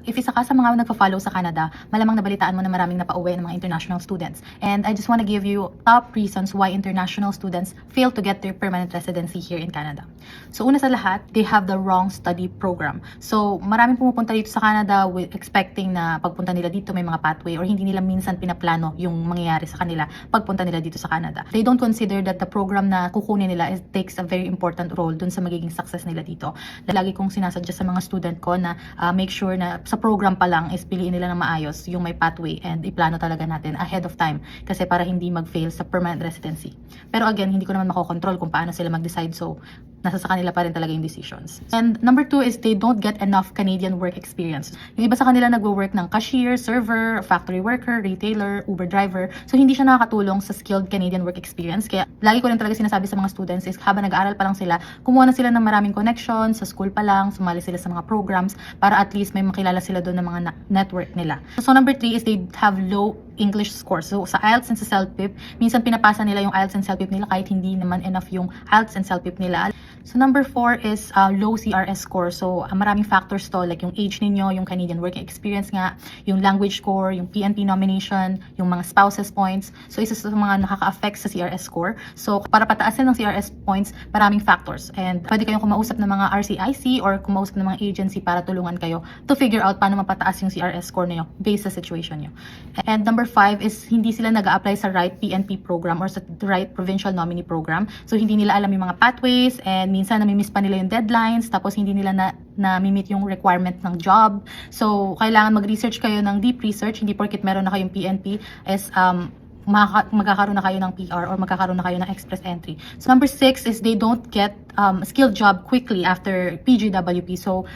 if isa ka sa mga nagpa-follow sa Canada, malamang nabalitaan mo na maraming napauwi ng mga international students. And I just want to give you top reasons why international students fail to get their permanent residency here in Canada. So una sa lahat, they have the wrong study program. So maraming pumupunta dito sa Canada with expecting na pagpunta nila dito may mga pathway, or hindi nila minsan pinaplano yung mangyayari sa kanila pagpunta nila dito sa Canada. They don't consider that the program na kukunin nila takes a very important role dun sa magiging success nila dito. Lagi kong sinasadya sa mga student ko na make sure na sa program pa lang is piliin nila ng maayos yung may pathway, and iplano talaga natin ahead of time kasi para hindi mag-fail sa permanent residency. Pero again, hindi ko naman makokontrol kung paano sila mag-decide, so nasa sa kanila pa rin talaga yung decisions. And number 2 is they don't get enough Canadian work experience. Yung iba sa kanila nagwo-work ng cashier, server, factory worker, retailer, Uber driver. So hindi siya nakakatulong sa skilled Canadian work experience. Kaya lagi ko rin talaga sinasabi sa mga students is habang nag-aaral pa lang sila, kumuha na sila ng maraming connections sa school pa lang, sumali sila sa mga programs para at least may makilala sila doon ng mga network nila. So number 3 is they have low English scores. So sa IELTS and sa CELPIP, minsan pinapasa nila yung IELTS and CELPIP nila kahit hindi naman enough yung IELTS and CELPIP nila. So number 4 is low CRS score. So maraming factors to, like yung age ninyo, yung Canadian working experience nga, yung language score, yung PNP nomination, yung mga spouses points. So isa sa mga nakaka-affect sa CRS score. So para pataasin ng CRS points, maraming factors. And pwede kayong kumausap ng mga RCIC or kumausap ng mga agency para tulungan kayo to figure out paano mapataas yung CRS score niyo based sa situation niyo. And number 5 is hindi sila nag-a-apply sa right PNP program or sa right provincial nominee program. So hindi nila alam yung mga pathways, and minsan nami-miss pa nila yung deadlines, tapos hindi nila na-meet yung requirement ng job. So kailangan mag-research kayo ng deep research, hindi porket meron na kayong PNP is magkakaroon na kayo ng PR or magkakaroon na kayo ng express entry. So number 6 is they don't get skilled job quickly after PGWP. So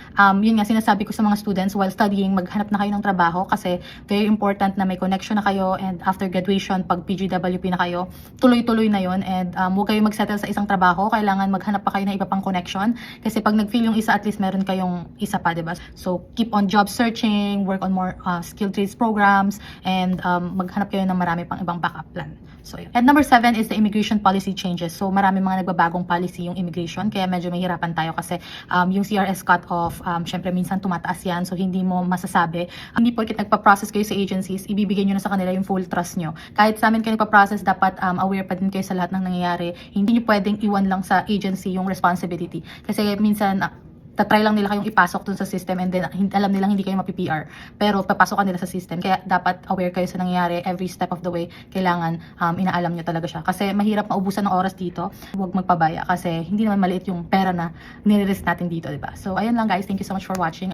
yun nga sinasabi ko sa mga students while studying, maghanap na kayo ng trabaho kasi very important na may connection na kayo, and after graduation, pag PGWP na kayo, tuloy-tuloy na yun, and huwag kayo mag-settle sa isang trabaho, kailangan maghanap pa kayo ng iba pang connection kasi pag nag-fail yung isa, at least meron kayong isa pa, diba? So keep on job searching, work on more skilled trades programs, and maghanap kayo ng marami pang ibang backup plan. So, yun. And number 7 is the immigration policy changes. So, marami mga nagbabagong policy yung immigration, kaya medyo mahirapan tayo kasi yung CRS cutoff, syempre minsan tumataas yan, so hindi mo masasabi. Hindi porket nagpa-process kayo sa agencies, ibibigay nyo na sa kanila yung full trust nyo. Kahit sa amin kayo nagpa-process, dapat aware pa din kayo sa lahat ng nangyayari. Hindi nyo pwedeng iwan lang sa agency yung responsibility. Kasi minsan, tatry lang nila kayong ipasok dun sa system, and then alam nilang hindi kayo mapi-PR, pero papasok ka nila sa system. Kaya dapat aware kayo sa nangyayari every step of the way. Kailangan inaalam nyo talaga siya kasi mahirap maubusan ng oras dito. Huwag magpabaya kasi hindi naman maliit yung pera na nire-risk natin dito, diba? So ayun lang guys, thank you so much for watching.